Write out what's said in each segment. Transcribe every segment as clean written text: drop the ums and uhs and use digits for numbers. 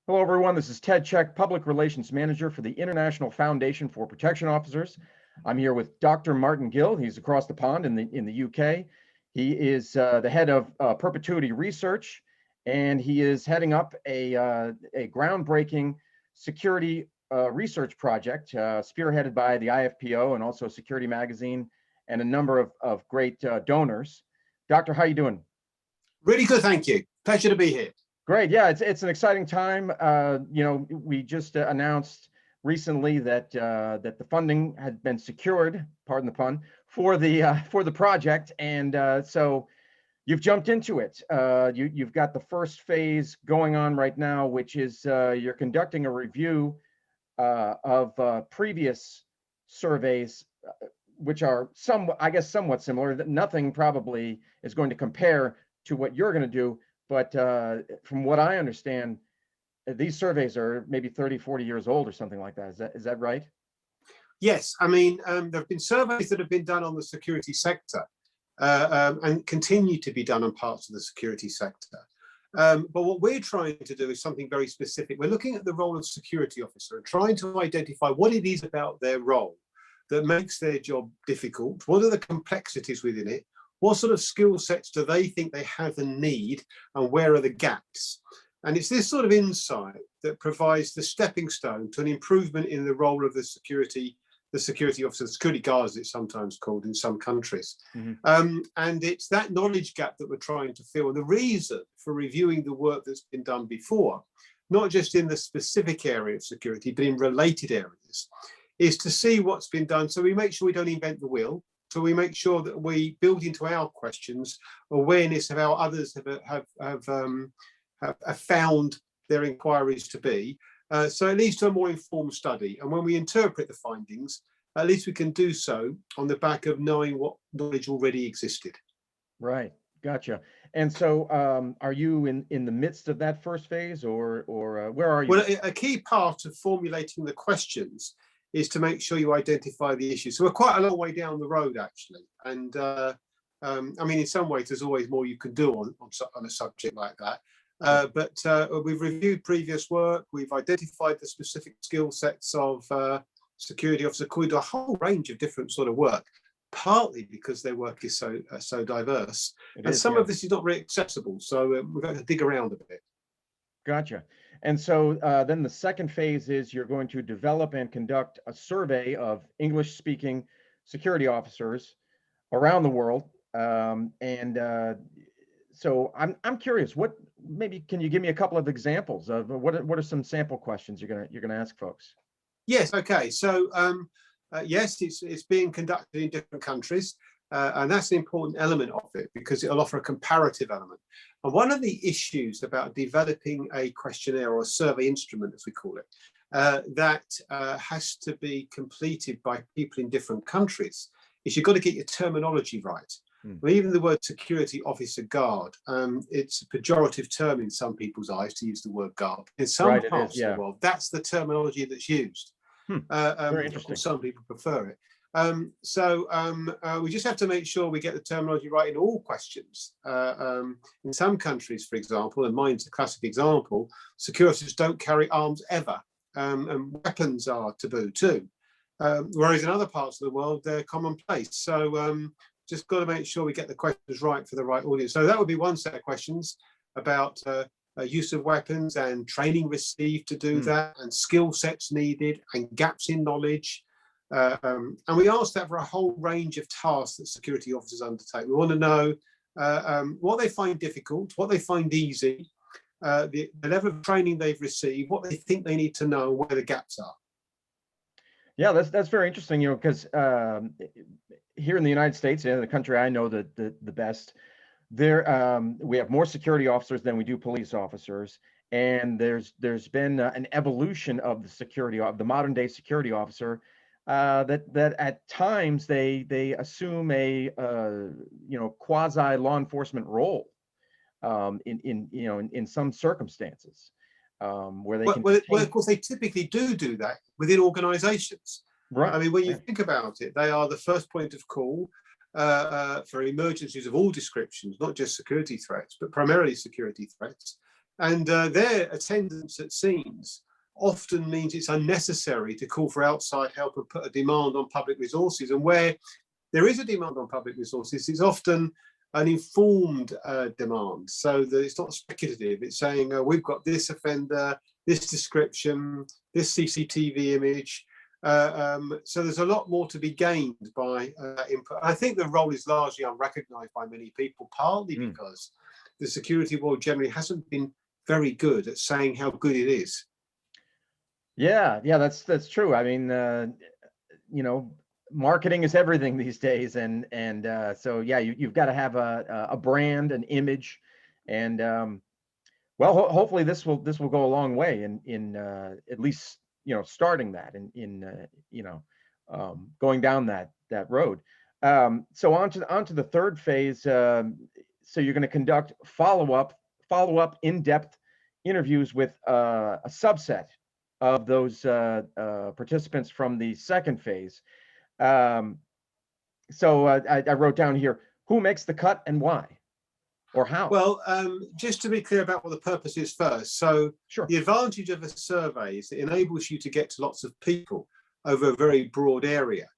Hello, everyone. This is Ted Check, Public Relations Manager for the International Foundation for Protection Officers. I'm here with Dr. Martin Gill. He's across the pond in the UK. He is the head of perpetuity research, and he is heading up a groundbreaking security research project spearheaded by the IFPO and also Security Magazine and a number of great donors. Doctor, how you doing? Really good, thank you. Pleasure to be here. Great. Yeah, it's an exciting time. We just announced recently that that the funding had been secured, pardon the pun, for the project, and so you've jumped into it. You've got the first phase going on right now, which is you're conducting a review of previous surveys, which are somewhat similar. That nothing probably is going to compare to what you're going to do. But from what I understand, these surveys are maybe 30, 40 years old or something like that. Is that right? Yes, I mean, there have been surveys that have been done on the security sector and continue to be done on parts of the security sector. But what we're trying to do is something very specific. We're looking at the role of security officer and trying to identify what it is about their role that makes their job difficult. What are the complexities within it? What sort of skill sets do they think they have and need, and where are the gaps? And it's this sort of insight that provides the stepping stone to an improvement in the role of the security officer, the security guard, as it's sometimes called in some countries. Mm-hmm. And it's that knowledge gap that we're trying to fill. And the reason for reviewing the work that's been done before, not just in the specific area of security, but in related areas, is to see what's been done. So we make sure we don't invent the wheel. So we make sure that we build into our questions awareness of how others have found their inquiries to be. So it leads to a more informed study. And when we interpret the findings, at least we can do so on the back of knowing what knowledge already existed. Right. Gotcha. And so are you in the midst of that first phase or where are you? Well, a key part of formulating the questions is to make sure you identify the issues. So we're quite a long way down the road, actually. And I mean, in some ways, there's always more you can do on a subject like that. But we've reviewed previous work. We've identified the specific skill sets of security officers according to a whole range of different sort of work, partly because their work is so diverse. And some of this is not very accessible. So we've got to dig around a bit. Gotcha. And so then the second phase is you're going to develop and conduct a survey of English-speaking security officers around the world. So I'm curious, maybe can you give me a couple of examples of what are some sample questions you're gonna ask folks? Yes. Okay. So yes, it's being conducted in different countries. And that's an important element of it because it'll offer a comparative element. And one of the issues about developing a questionnaire or a survey instrument, as we call it, that has to be completed by people in different countries is you've got to get your terminology right. Well, even the word security officer guard, it's a pejorative term in some people's eyes to use the word guard. In some parts of the world, that's the terminology that's used. Very interesting. Of course, some people prefer it. We just have to make sure we get the terminology right in all questions. In some countries, for example, and mine's a classic example, securities don't carry arms ever, and weapons are taboo too. Whereas in other parts of the world, they're commonplace. So just got to make sure we get the questions right for the right audience. So that would be one set of questions about use of weapons and training received to do that, and skill sets needed, and gaps in knowledge. And we ask that for a whole range of tasks that security officers undertake. We want to know what they find difficult, what they find easy, the level of training they've received, what they think they need to know, where the gaps are. Yeah, that's very interesting, because here in the United States, the country I know the best, we have more security officers than we do police officers, and there's been an evolution of the modern day security officer. That at times they assume a quasi law enforcement role in some circumstances where they can. Well, of course, they typically do that within organisations. Right. I mean, when you think about it, they are the first point of call for emergencies of all descriptions, not just security threats, but primarily security threats. And their attendance at scenes often means it's unnecessary to call for outside help and put a demand on public resources. And where there is a demand on public resources, it's often an informed demand, so that it's not speculative. It's saying, we've got this offender, this description, this CCTV image. So there's a lot more to be gained by input. I think the role is largely unrecognised by many people, partly because the security world generally hasn't been very good at saying how good it is. Yeah, that's true. I mean, you know, marketing is everything these days, and so yeah, you've got to have a brand, an image, and well, hopefully this will go a long way in at least, you know, starting that in you know, going down that road. So onto the third phase. So you're going to conduct follow-up in-depth interviews with a subset of those participants from the second phase. So I wrote down here, who makes the cut and why, or how? Well, just to be clear about what the purpose is first. So Sure. the advantage of a survey is it enables you to get to lots of people over a very broad area,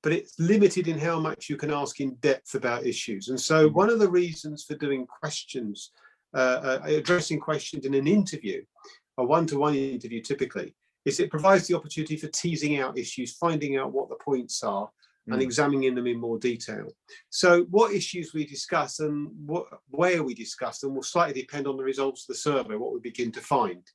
but it's limited in how much you can ask in depth about issues. And so one of the reasons for doing questions, addressing questions in an interview, a one-to-one interview typically, is it provides the opportunity for teasing out issues, finding out what the points are, and examining them in more detail. So what issues we discuss and where we discuss them will slightly depend on the results of the survey, what we begin to find.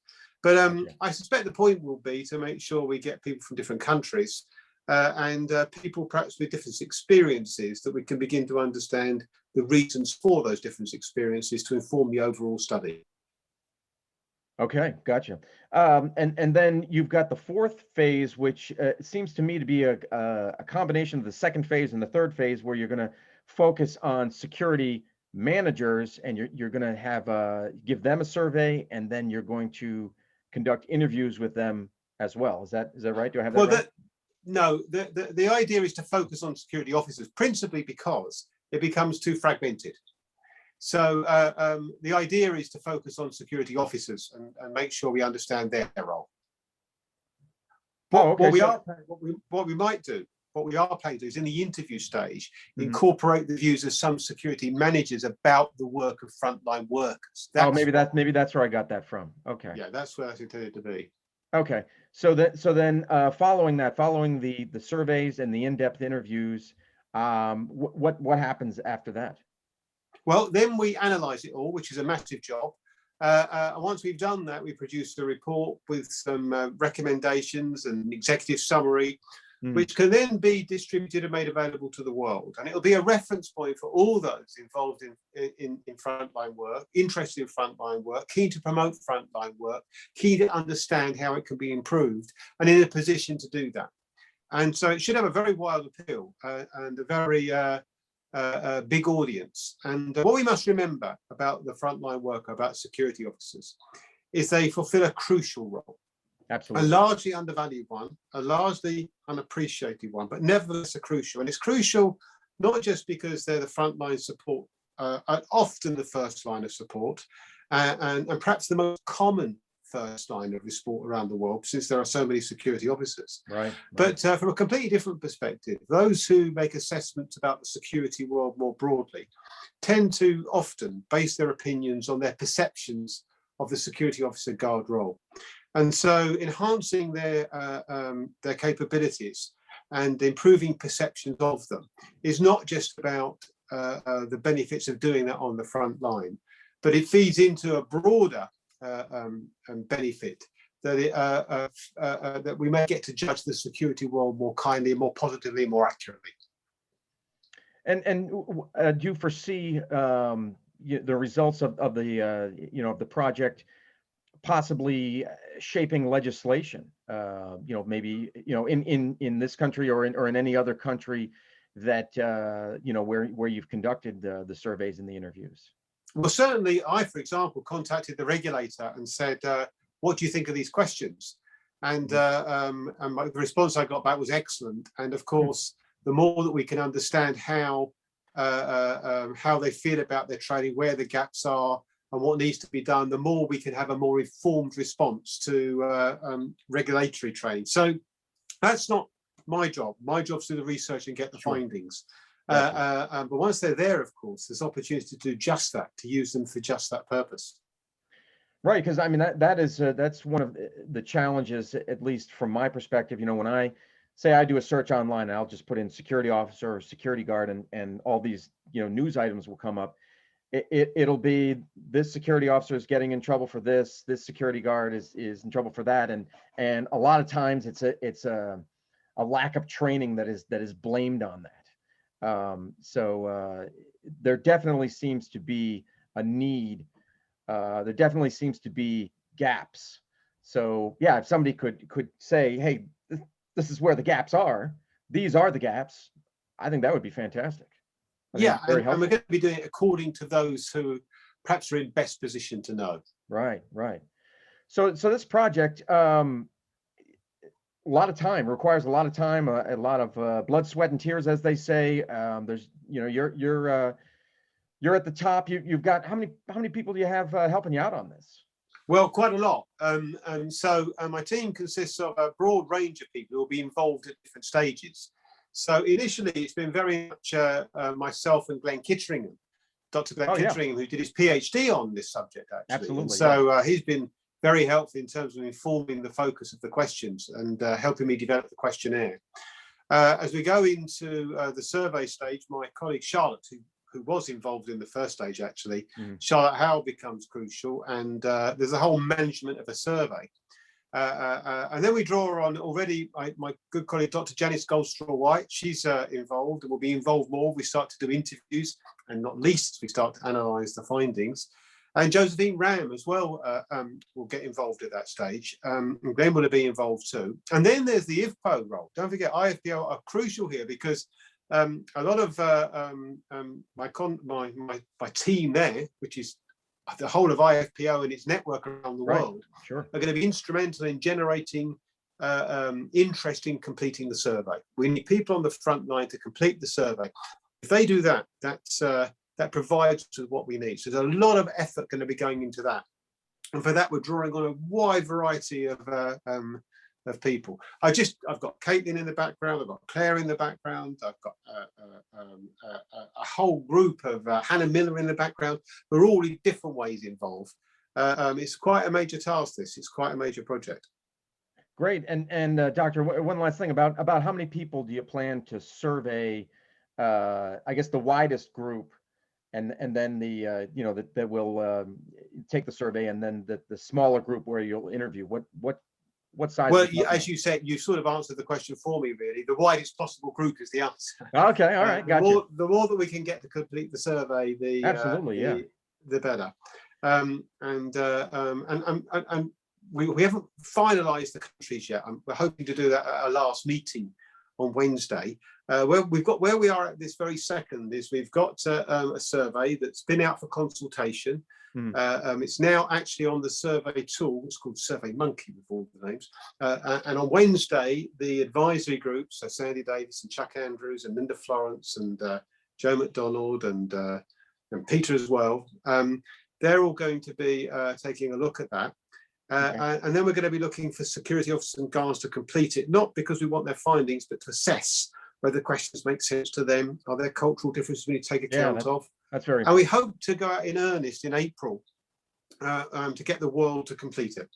But I suspect the point will be to make sure we get people from different countries and people perhaps with different experiences, that we can begin to understand the reasons for those different experiences to inform the overall study. Okay, gotcha. And then you've got the fourth phase, which seems to me to be a combination of the second phase and the third phase, where you're going to focus on security managers, and you're going to have give them a survey, and then you're going to conduct interviews with them as well. Is that right? Do I have that right? No, the idea is to focus on security officers, principally because it becomes too fragmented. So the idea is to focus on security officers and make sure we understand their role. What we are planning to do is in the interview stage, incorporate the views of some security managers about the work of frontline workers. Maybe that's where I got that from. Okay. Yeah, that's where that's intended to be. Okay. So then following the surveys and the in-depth interviews, what happens after that? Well, then we analyze it all, which is a massive job. And once we've done that, we produce a report with some recommendations and an executive summary, which can then be distributed and made available to the world. And it'll be a reference point for all those involved in frontline work, interested in frontline work, keen to promote frontline work, keen to understand how it can be improved, and in a position to do that. And so it should have a very wide appeal and a very big audience. And what we must remember about the frontline worker, about security officers, is they fulfill a crucial role. Absolutely. A largely undervalued one, a largely unappreciated one, but nevertheless a crucial. And it's crucial not just because they're the frontline support, often the first line of support, and perhaps the most common first line of support around the world, since there are so many security officers. Right. But from a completely different perspective, those who make assessments about the security world more broadly tend to often base their opinions on their perceptions of the security officer guard role. And so enhancing their capabilities and improving perceptions of them is not just about the benefits of doing that on the front line, but it feeds into a broader benefit that that we may get to judge the security world more kindly, more positively, more accurately. And do you foresee the results of the of the project possibly shaping legislation? Maybe in this country or in any other country that where you've conducted the surveys and the interviews? Well, certainly I, for example, contacted the regulator and said, what do you think of these questions? And the response I got back was excellent. And of course, the more that we can understand how they feel about their training, where the gaps are, and what needs to be done, the more we can have a more informed response to regulatory training. So that's not my job. My job is to do the research and get the findings. But once they're there, of course, there's opportunity to do just that, to use them for just that purpose. Right, because I mean that's one of the challenges, at least from my perspective. You know, when I say I do a search online, I'll just put in security officer or security guard, and all these, you know, news items will come up. It'll be this security officer is getting in trouble for this. This security guard is in trouble for that, and a lot of times it's a lack of training that is blamed on that. So there definitely seems to be a need. There definitely seems to be gaps. So yeah, if somebody could say, hey, this is where the gaps are. These are the gaps. I think that would be fantastic. Yeah, and we're going to be doing it according to those who perhaps are in best position to know. Right, right. So this project, a lot of time, requires a lot of time, a lot of blood, sweat, and tears, as they say. There's, you know, you're at the top. You've got how many people do you have helping you out on this? Well, quite a lot. So my team consists of a broad range of people who will be involved at different stages. So initially, it's been very much myself and Glenn Kitteringham, Dr. Glenn Kitteringham, who did his PhD on this subject, actually. Absolutely. And so he's been very helpful in terms of informing the focus of the questions and helping me develop the questionnaire. As we go into the survey stage, my colleague Charlotte, who was involved in the first stage, actually, Charlotte Howell becomes crucial, and there's a whole management of a survey. And then we draw on already my good colleague, Dr. Janice Goldstraw-White. She's involved and will be involved more. We start to do interviews, and not least, we start to analyse the findings. And Josephine Ram as well will get involved at that stage. And Glenn will be involved too. And then there's the IFPO role. Don't forget, IFPO are crucial here because a lot of my team there, which is the whole of IFPO and its network around the world, are going to be instrumental in generating interest in completing the survey. We need people on the front line to complete the survey. If they do that, that provides us with what we need. So there's a lot of effort going to be going into that. And for that, we're drawing on a wide variety of people. I've got Caitlin in the background. I've got Claire in the background. I've got a whole group of Hannah Miller in the background. We're all in different ways involved. It's quite a major task. It's quite a major project. Great. And Doctor, one last thing about how many people do you plan to survey? I guess the widest group, and then the you know that will take the survey, and then the smaller group where you'll interview. What size? Well, as you said, you sort of answered the question for me, really. The widest possible group is the answer. Okay, all right, gotcha. The more that we can get to complete the survey, the better. And we haven't finalised the countries yet. We're hoping to do that at our last meeting on Wednesday. Where we are at this very second is we've got a survey that's been out for consultation. It's now actually on the survey tool. It's called Survey Monkey with all the names. And on Wednesday, the advisory groups, so Sandy Davis and Chuck Andrews and Linda Florence and Joe McDonald and Peter as well, they're all going to be taking a look at that. And then we're going to be looking for security officers and guards to complete it, not because we want their findings, but to assess whether the questions make sense to them. Are there cultural differences we need to take account of? That's very And we hope to go out in earnest in April to get the world to complete it.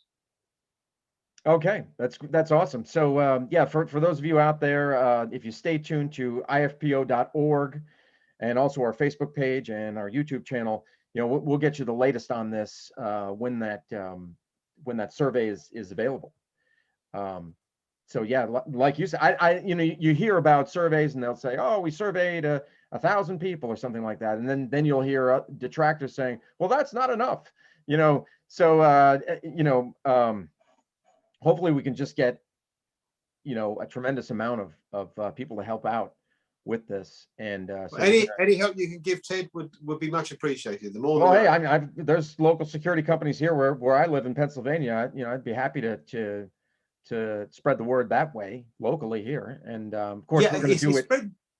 Okay, that's awesome. So yeah, for those of you out there, if you stay tuned to ifpo.org and also our Facebook page and our YouTube channel, you know, we'll get you the latest on this when that survey is available. So yeah, like you said, you know, you hear about surveys and they'll say, oh, we surveyed 1,000 people or something like that, and then you'll hear detractors saying, well, that's not enough, you know. So you know, hopefully we can just get, you know, a tremendous amount of people to help out with this. And so any help you can give, Ted, would be much appreciated. The more. Well, hey, there's local security companies here where I live in Pennsylvania. You know, I'd be happy to spread the word that way locally here, and of course we're going to do it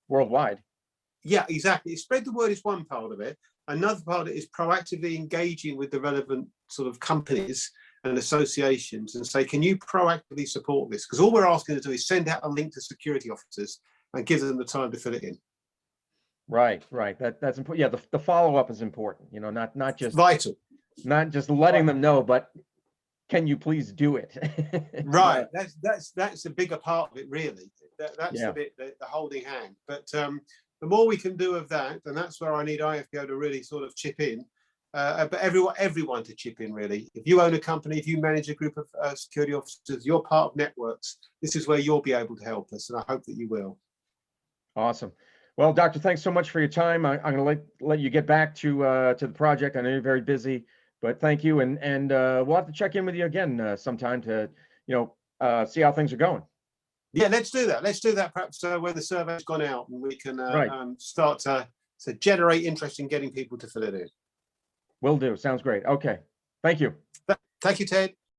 worldwide. Yeah, exactly. Spread the word is one part of it, Another part of it is proactively engaging with the relevant sort of companies and associations and say, can you proactively support this? Because all we're asking to do is send out a link to security officers and give them the time to fill it in. Right, right. That's important. Yeah, the follow-up is important, you know, not just Vital. not just letting them know, but can you please do it? Right. That's a bigger part of it, really. That's Yeah. the bit, the holding hand. But the more we can do of that, and that's where I need IFPO to really sort of chip in. But everyone to chip in, really. If you own a company, if you manage a group of security officers, you're part of networks. This is where you'll be able to help us, and I hope that you will. Awesome. Well, Doctor, thanks so much for your time. I'm going to let you get back to the project. I know you're very busy, but thank you, and we'll have to check in with you again sometime to see how things are going. Yeah, let's do that. Let's do that perhaps when the survey's gone out, and we can Right. start to generate interest in getting people to fill it in. Will do. Sounds great. Okay. Thank you. Thank you, Ted.